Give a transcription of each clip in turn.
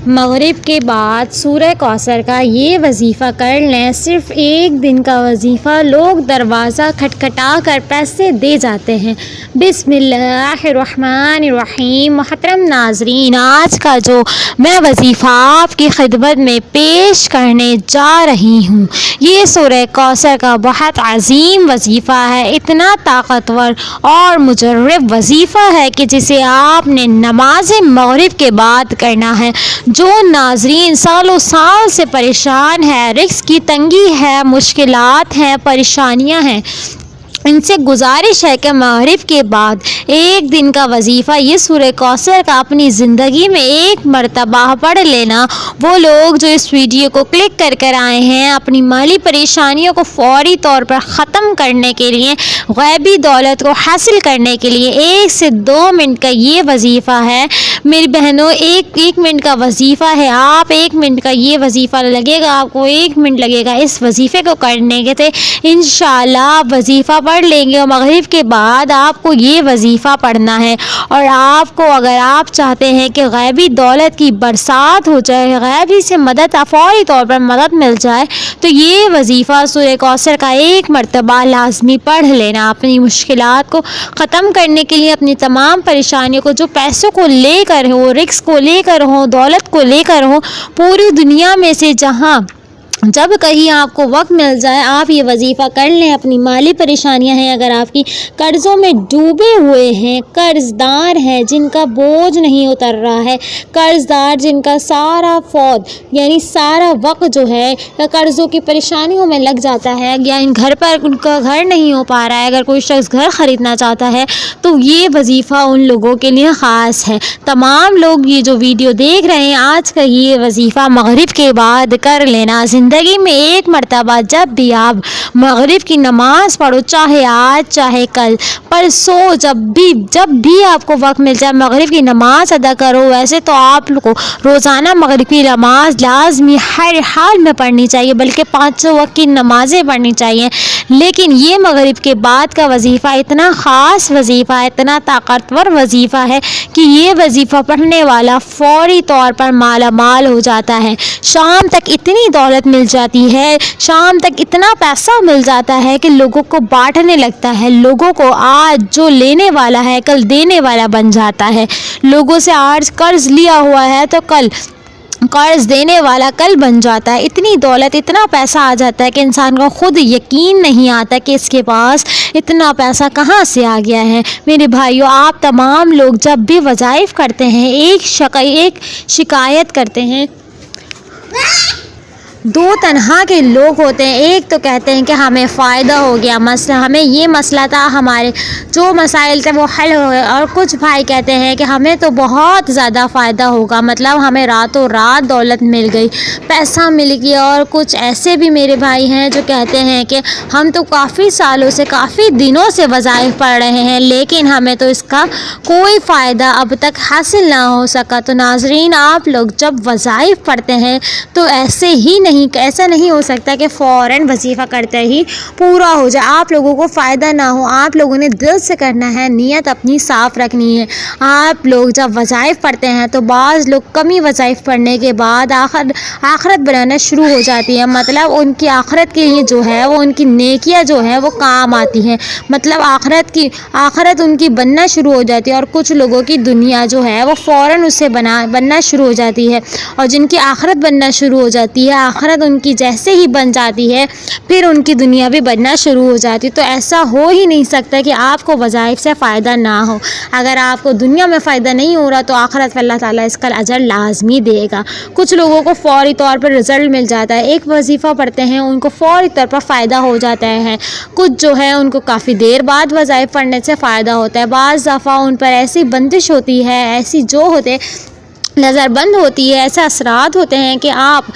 مغرب کے بعد سورہ کوثر کا یہ وظیفہ کر لیں، صرف ایک دن کا وظیفہ، لوگ دروازہ کھٹکھٹا کر پیسے دے جاتے ہیں۔ بسم اللہ الرحمن الرحیم۔ محترم ناظرین، آج کا جو میں وظیفہ آپ کی خدمت میں پیش کرنے جا رہی ہوں، یہ سورہ کوثر کا بہت عظیم وظیفہ ہے، اتنا طاقتور اور مجرب وظیفہ ہے کہ جسے آپ نے نماز مغرب کے بعد کرنا ہے۔ جو ناظرین سالوں سال سے پریشان ہے، رزق کی تنگی ہے، مشکلات ہیں، پریشانیاں ہیں، ان سے گزارش ہے کہ مغرب کے بعد ایک دن کا وظیفہ یہ سورہ کوثر کا اپنی زندگی میں ایک مرتبہ پڑھ لینا۔ وہ لوگ جو اس ویڈیو کو کلک کر کر آئے ہیں اپنی مالی پریشانیوں کو فوری طور پر ختم کرنے کے لیے، غیبی دولت کو حاصل کرنے کے لیے 1 سے 2 منٹ کا یہ وظیفہ ہے۔ میری بہنوں، ایک منٹ کا وظیفہ ہے، آپ 1 منٹ کا یہ وظیفہ لگے گا، آپ کو 1 منٹ لگے گا اس وظیفے کو کرنے کے تھے۔ انشاءاللہ آپ وظیفہ پڑھ لیں گے اور مغرب کے بعد آپ کو یہ وظیفہ پڑھنا ہے۔ اور آپ کو اگر آپ چاہتے ہیں کہ غیبی دولت کی برسات ہو جائے، غیبی سے مدد فوری طور پر مدد مل جائے، تو یہ وظیفہ سورہ کوثر کا 1 مرتبہ لازمی پڑھ لینا۔ اپنی مشکلات کو ختم کرنے کے لیے، اپنی تمام پریشانیوں کو جو پیسوں کو لے کر ہو، رزق کو لے کر ہو، دولت کو لے کر ہو، پوری دنیا میں سے جہاں جب کہیں آپ کو وقت مل جائے آپ یہ وظیفہ کر لیں۔ اپنی مالی پریشانیاں ہیں، اگر آپ کی قرضوں میں ڈوبے ہوئے ہیں، قرض دار ہیں جن کا بوجھ نہیں اتر رہا ہے، قرض دار جن کا سارا فوت یعنی سارا وقت جو ہے قرضوں کی پریشانیوں میں لگ جاتا ہے، یا گھر پر ان کا گھر نہیں ہو پا رہا ہے، اگر کوئی شخص گھر خریدنا چاہتا ہے تو یہ وظیفہ ان لوگوں کے لیے خاص ہے۔ تمام لوگ یہ جو ویڈیو دیکھ رہے ہیں، آج کا یہ وظیفہ مغرب کے بعد کر لینا۔ زندگی میں 1 مرتبہ جب بھی آپ مغرب کی نماز پڑھو، چاہے آج چاہے کل پرسوں، جب بھی آپ کو وقت مل جائے مغرب کی نماز ادا کرو۔ ویسے تو آپ کو روزانہ مغرب کی نماز لازمی ہر حال میں پڑھنی چاہیے، بلکہ 5 وقت کی نمازیں پڑھنی چاہیے، لیکن یہ مغرب کے بعد کا وظیفہ اتنا خاص وظیفہ ہے، اتنا طاقتور وظیفہ ہے کہ یہ وظیفہ پڑھنے والا فوری طور پر مالا مال ہو جاتا ہے۔ شام تک اتنی دولت مل جاتی ہے، شام تک اتنا پیسہ مل جاتا ہے کہ لوگوں کو بانٹنے لگتا ہے، لوگوں کو آج جو لینے والا ہے کل دینے والا بن جاتا ہے، لوگوں سے آج قرض لیا ہوا ہے تو کل قرض دینے والا کل بن جاتا ہے۔ اتنی دولت، اتنا پیسہ آ جاتا ہے کہ انسان کو خود یقین نہیں آتا کہ اس کے پاس اتنا پیسہ کہاں سے آ گیا ہے۔ میرے بھائیوں، آپ تمام لوگ جب بھی وظائف کرتے ہیں ایک شکایت کرتے ہیں۔ 2 طرح کے لوگ ہوتے ہیں، ایک تو کہتے ہیں کہ ہمیں فائدہ ہو گیا، ہمیں یہ مسئلہ تھا، ہمارے جو مسائل تھے وہ حل ہو گئے، اور کچھ بھائی کہتے ہیں کہ ہمیں تو بہت زیادہ فائدہ ہوگا، مطلب ہمیں راتوں رات دولت مل گئی، پیسہ مل گیا۔ اور کچھ ایسے بھی میرے بھائی ہیں جو کہتے ہیں کہ ہم تو کافی سالوں سے، کافی دنوں سے وظائف پڑھ رہے ہیں لیکن ہمیں تو اس کا کوئی فائدہ اب تک حاصل نہ ہو سکا۔ تو ناظرین، آپ لوگ جب وظائف پڑھتے ہیں تو ایسا نہیں ہو سکتا کہ فوراً وظیفہ کرتے ہی پورا ہو جائے، آپ لوگوں کو فائدہ نہ ہو۔ آپ لوگوں نے دل سے کرنا ہے، نیت اپنی صاف رکھنی ہے۔ آپ لوگ جب وظائف پڑھتے ہیں تو بعض لوگ کمی وظائف پڑھنے کے بعد آخرت بنانا شروع ہو جاتی ہے، مطلب ان کی آخرت کے لیے جو ہے وہ ان کی نیکیاں جو ہیں وہ کام آتی ہیں، مطلب آخرت ان کی بننا شروع ہو جاتی ہے۔ اور کچھ لوگوں کی دنیا جو ہے وہ فوراً اس سے بننا شروع ہو جاتی ہے، اور جن کی آخرت بننا شروع ہو جاتی ہے، آخرت ان کی جیسے ہی بن جاتی ہے پھر ان کی دنیا بھی بننا شروع ہو جاتی ہے۔ تو ایسا ہو ہی نہیں سکتا کہ آپ کو وظائف سے فائدہ نہ ہو۔ اگر آپ کو دنیا میں فائدہ نہیں ہو رہا تو آخرت میں اللہ تعالیٰ اس کا اجر لازمی دے گا۔ کچھ لوگوں کو فوری طور پر رزلٹ مل جاتا ہے، ایک وظیفہ پڑھتے ہیں ان کو فوری طور پر فائدہ ہو جاتا ہے، کچھ جو ہے ان کو کافی دیر بعد وظائف پڑھنے سے فائدہ ہوتا ہے۔ بعض دفعہ ان پر ایسی بندش ہوتی ہے، ایسی جو ہوتے نظر بند ہوتی ہے، ایسے اثرات ہوتے ہیں کہ آپ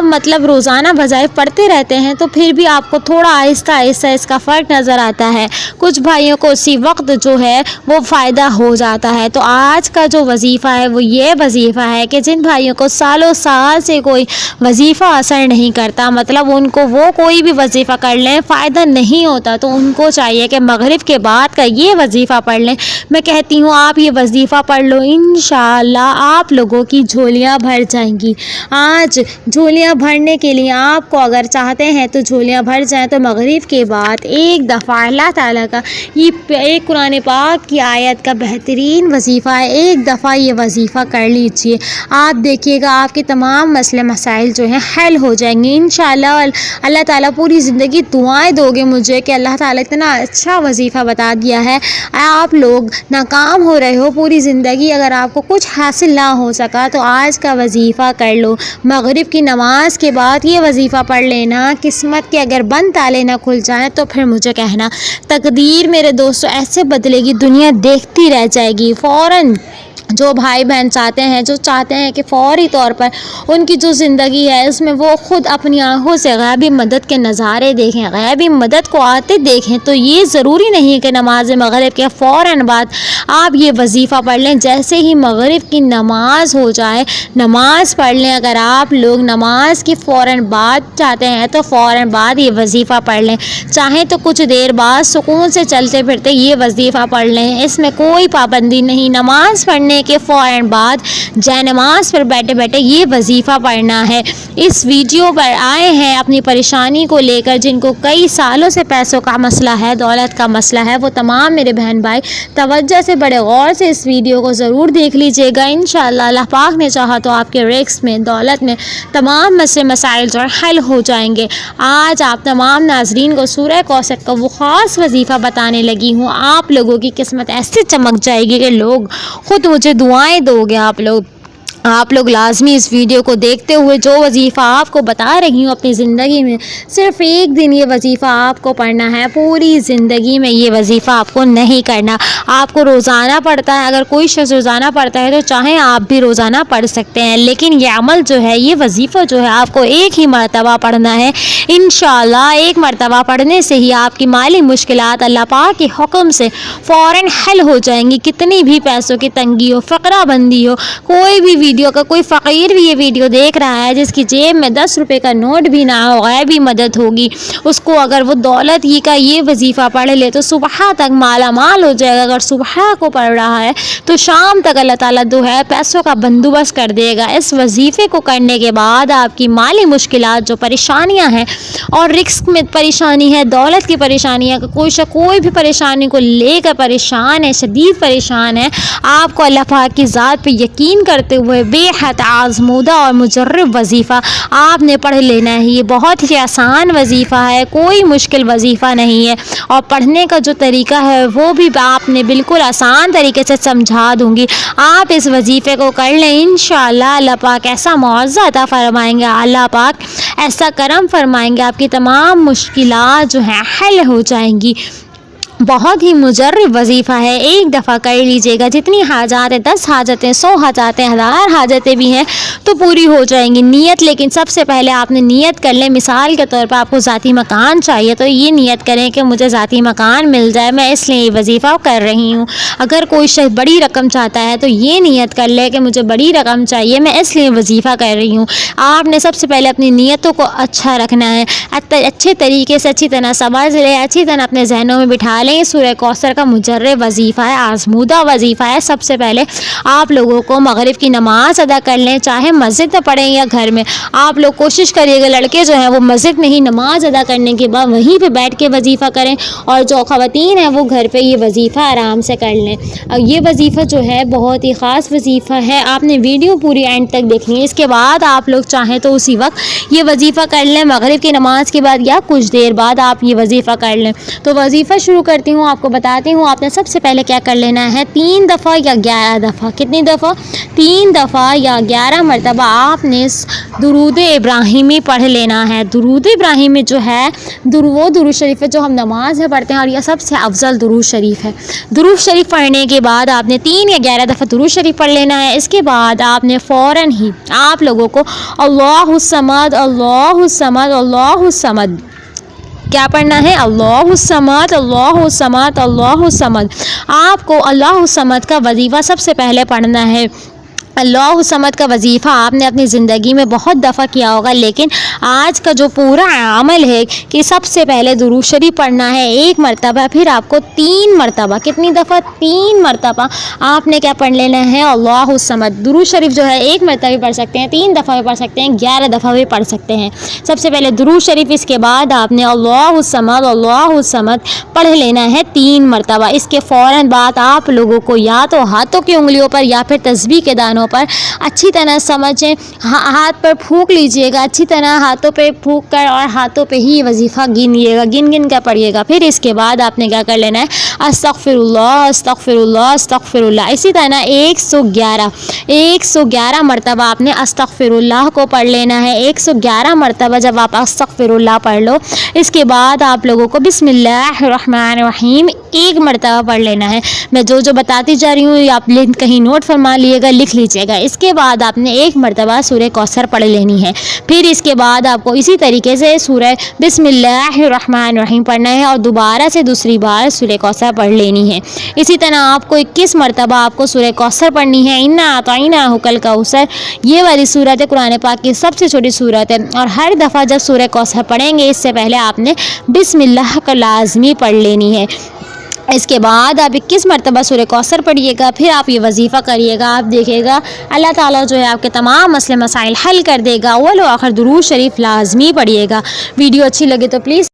مطلب روزانہ وظائف پڑھتے رہتے ہیں تو پھر بھی آپ کو تھوڑا آہستہ آہستہ اس کا فرق نظر آتا ہے۔ کچھ بھائیوں کو اسی وقت جو ہے وہ فائدہ ہو جاتا ہے۔ تو آج کا جو وظیفہ ہے وہ یہ وظیفہ ہے کہ جن بھائیوں کو سالوں سال سے کوئی وظیفہ اثر نہیں کرتا، مطلب ان کو وہ کوئی بھی وظیفہ کر لیں فائدہ نہیں ہوتا، تو ان کو چاہیے کہ مغرب کے بعد کا یہ وظیفہ پڑھ لیں۔ میں کہتی ہوں آپ یہ وظیفہ پڑھ لو، انشاءاللہ آپ لوگوں کی جھولیاں بھر جائیں گی۔ آج جھولیاں بھرنے کے لیے آپ کو اگر چاہتے ہیں تو جھولیاں بھر جائیں تو مغرب کے بعد ایک دفعہ اللہ تعالیٰ کا یہ ایک قرآن پاک کی آیت کا بہترین وظیفہ ہے، ایک دفعہ یہ وظیفہ کر لیجئے۔ آپ دیکھیے گا آپ کے تمام مسئلے مسائل جو ہیں حل ہو جائیں گے انشاءاللہ۔ اللہ تعالیٰ پوری زندگی دعائیں دو گے مجھے کہ اللہ تعالیٰ اتنا اچھا وظیفہ بتا دیا ہے۔ آپ لوگ ناکام ہو رہے ہو پوری زندگی، اگر آپ کو کچھ حاصل نہ ہو سکا تو آج کا وظیفہ کر لو۔ مغرب کی نماز کے بعد یہ وظیفہ پڑھ لینا، قسمت کے اگر بند تالے نہ کھل جائیں تو پھر مجھے کہنا۔ تقدیر میرے دوستوں ایسے بدلے گی، دنیا دیکھتی رہ جائے گی۔ فوراً جو بھائی بہن چاہتے ہیں، جو چاہتے ہیں کہ فوری طور پر ان کی جو زندگی ہے اس میں وہ خود اپنی آنکھوں سے غیبی مدد کے نظارے دیکھیں، غیبی مدد کو آتے دیکھیں، تو یہ ضروری نہیں کہ نماز مغرب کے فوراً بعد آپ یہ وظیفہ پڑھ لیں۔ جیسے ہی مغرب کی نماز ہو جائے نماز پڑھ لیں۔ اگر آپ لوگ نماز کی فوراً بعد چاہتے ہیں تو فوراً بعد یہ وظیفہ پڑھ لیں، چاہیں تو کچھ دیر بعد سکون سے چلتے پھرتے یہ وظیفہ پڑھ لیں، اس میں کوئی پابندی نہیں۔ نماز پڑھنے کے فوراً بعد جائے نماز پر بیٹھے بیٹھے یہ وظیفہ پڑھنا ہے۔ اس ویڈیو پر آئے ہیں اپنی پریشانی کو لے کر، جن کو کئی سالوں سے پیسوں کا مسئلہ ہے، دولت کا مسئلہ ہے، وہ تمام میرے بہن بھائی توجہ سے بڑے غور سے اس ویڈیو کو ضرور دیکھ لیجئے گا۔ انشاءاللہ اللہ پاک نے چاہا تو آپ کے رزق میں، دولت میں تمام مسئلے مسائل جو حل ہو جائیں گے۔ آج آپ تمام ناظرین کو سورہ کوثر کا وہ خاص وظیفہ بتانے لگی ہوں، آپ لوگوں کی قسمت ایسے چمک جائے گی کہ لوگ خود مجھے دعائیں دو گے۔ آپ لوگ لازمی اس ویڈیو کو دیکھتے ہوئے جو وظیفہ آپ کو بتا رہی ہوں اپنی زندگی میں صرف ایک دن یہ وظیفہ آپ کو پڑھنا ہے، پوری زندگی میں یہ وظیفہ آپ کو نہیں کرنا۔ آپ کو روزانہ پڑھتا ہے، اگر کوئی شخص روزانہ پڑھتا ہے تو چاہیں آپ بھی روزانہ پڑھ سکتے ہیں، لیکن یہ عمل جو ہے، یہ وظیفہ جو ہے آپ کو ایک ہی مرتبہ پڑھنا ہے۔ انشاءاللہ ایک مرتبہ پڑھنے سے ہی آپ کی مالی مشکلات اللہ پاک کے حکم سے فوراً حل ہو جائیں گی۔ کتنی بھی پیسوں کی تنگی ہو، فقرہ بندی ہو، کوئی بھی ویڈیو کا کوئی فقیر بھی یہ ویڈیو دیکھ رہا ہے جس کی جیب میں 10 روپے کا نوٹ بھی نہ ہو، غیبی مدد ہوگی اس کو۔ اگر وہ دولت ہی کا یہ وظیفہ پڑھ لے تو صبح تک مالا مال ہو جائے گا۔ اگر صبح کو پڑھ رہا ہے تو شام تک اللہ تعالیٰ جو ہے پیسوں کا بندوبست کر دے گا۔ اس وظیفے کو کرنے کے بعد آپ کی مالی مشکلات، جو پریشانیاں ہیں اور رزق میں پریشانی ہے، دولت کی پریشانی ہے، کوئی بھی پریشانی کو لے کر پریشان ہے، شدید پریشان ہے، آپ کو اللہ پاک کی ذات پہ یقین کرتے ہوئے بے حد آزمودہ اور مجرب وظیفہ آپ نے پڑھ لینا ہے۔ یہ بہت ہی آسان وظیفہ ہے، کوئی مشکل وظیفہ نہیں ہے، اور پڑھنے کا جو طریقہ ہے وہ بھی آپ نے بالکل آسان طریقے سے سمجھا دوں گی۔ آپ اس وظیفے کو کر لیں، انشاءاللہ اللہ پاک ایسا معاوضہ عطا فرمائیں گے، اللہ پاک ایسا کرم فرمائیں گے، آپ کی تمام مشکلات جو ہیں حل ہو جائیں گی۔ بہت ہی مجرب وظیفہ ہے، ایک دفعہ کر لیجئے گا۔ جتنی حاجات ہیں، 10 حاجتیں، 100 حاجتیں، 1000 حاجتیں بھی ہیں تو پوری ہو جائیں گی۔ نیت، لیکن سب سے پہلے آپ نے نیت کر لیں۔ مثال کے طور پر آپ کو ذاتی مکان چاہیے تو یہ نیت کریں کہ مجھے ذاتی مکان مل جائے، میں اس لیے یہ وظیفہ کر رہی ہوں۔ اگر کوئی شخص بڑی رقم چاہتا ہے تو یہ نیت کر لے کہ مجھے بڑی رقم چاہیے، میں اس لیے وظیفہ کر رہی ہوں۔ آپ نے سب سے پہلے اپنی نیتوں کو اچھا رکھنا ہے، اچھے طریقے سے اچھی طرح سمجھ لیں، اچھی طرح اپنے ذہنوں میں بٹھا لیں۔ سورہ کوثر کا مجرب وظیفہ ہے، آزمودہ وظیفہ ہے۔ سب سے پہلے آپ لوگوں کو مغرب کی نماز ادا کر لیں، چاہے مسجد میں پڑھیں یا گھر میں۔ آپ لوگ کوشش کریے گا لڑکے جو ہیں وہ مسجد میں ہی نماز ادا کرنے کے بعد وہیں پہ بیٹھ کے وظیفہ کریں، اور جو خواتین ہیں وہ گھر پہ یہ وظیفہ آرام سے کر لیں۔ یہ وظیفہ جو ہے بہت ہی خاص وظیفہ ہے، آپ نے ویڈیو پوری اینڈ تک دیکھنی ہے۔ اس کے بعد آپ لوگ چاہیں تو اسی وقت یہ وظیفہ کر لیں، مغرب کی نماز کے بعد یا کچھ دیر بعد آپ یہ وظیفہ کر لیں۔ تو وظیفہ شروع کرتی ہوں، آپ کو بتاتی ہوں آپ نے سب سے پہلے کیا کر لینا ہے۔ 3 دفعہ یا 11 دفعہ، کتنی دفعہ؟ 3 دفعہ یا 11 مرتبہ آپ نے درود ابراہیمی پڑھ لینا ہے۔ درود ابراہیمی جو ہے وہ درود شریف ہے جو ہم نماز میں پڑھتے ہیں، اور یہ سب سے افضل درود شریف ہے۔ درود شریف پڑھنے کے بعد آپ نے 3 یا 11 دفعہ درود شریف پڑھ لینا ہے۔ اس کے بعد آپ نے فوراً ہی آپ لوگوں کو اللہ الصمد، اللہ الصمد، اللہ الصمد کیا پڑھنا ہے؟ اللہ الصمد، اللہ الصمد، اللہ الصمد۔ آپ کو اللہ الصمد کا وظیفہ سب سے پہلے پڑھنا ہے۔ اللہ سمد کا وظیفہ آپ نے اپنی زندگی میں بہت دفعہ کیا ہوگا، لیکن آج کا جو پورا عمل ہے کہ سب سے پہلے درود شریف پڑھنا ہے 1 مرتبہ، پھر آپ کو 3 مرتبہ، کتنی دفعہ؟ 3 مرتبہ آپ نے کیا پڑھ لینا ہے؟ اللہ سمد۔ درود شریف جو ہے 1 مرتبہ بھی پڑھ سکتے ہیں، 3 دفعہ بھی پڑھ سکتے ہیں، 11 دفعہ بھی پڑھ سکتے ہیں۔ سب سے پہلے درود شریف، اس کے بعد آپ نے اللہ سمد پڑھ لینا ہے 3 مرتبہ۔ اس کے فوراً بعد آپ لوگوں کو یا تو ہاتھوں کی انگلیوں پر یا پھر تسبیح کے دانوں پر اچھی طرح سمجھیں، ہاتھ پر پھونک لیجئے گا، اچھی طرح ہاتھوں پہ پھونک کر اور ہاتھوں پہ ہی وظیفہ گنیے گا، گن کر پڑھیے گا۔ پھر اس کے بعد آپ نے کیا کر لینا ہے؟ استغفر اللہ استغفر اللہ استغفر اللہ، اسی طرح 111 مرتبہ آپ نے استغفر اللہ کو پڑھ لینا ہے۔ 111 مرتبہ جب آپ استغفر اللہ پڑھ لو، اس کے بعد آپ لوگوں کو بسم اللہ الرحمن الرحیم 1 مرتبہ پڑھ لینا ہے۔ میں جو بتاتی جا رہی ہوں آپ کہیں نوٹ فرما لیے گا، لکھ لیجیے گا۔ اس کے بعد آپ نے 1 مرتبہ سورہ کوثر پڑھ لینی ہے۔ پھر اس کے بعد آپ کو اسی طریقے سے سورہ بسم اللہ الرحمن الرحیم پڑھنا ہے اور دوبارہ سے دوسری بار سورہ کوثر پڑھ لینی ہے۔ اسی طرح آپ کو 21 مرتبہ آپ کو سورہ کوثر پڑھنی ہے۔ انا اعطیناہ الکوثر، یہ والی سورت ہے قرآن پاک کی سب سے چھوٹی سورت ہے، اور ہر دفعہ جب سورہ کوثر پڑھیں گے اس سے پہلے آپ نے بسم اللہ کا لازمی پڑھ لینی ہے۔ اس کے بعد آپ 21 مرتبہ سورہ کوثر پڑھیے گا، پھر آپ یہ وظیفہ کریے گا، آپ دیکھیے گا اللہ تعالیٰ جو ہے آپ کے تمام مسئلے مسائل حل کر دے گا۔ اول و آخر درود شریف لازمی پڑھیے گا۔ ویڈیو اچھی لگے تو پلیز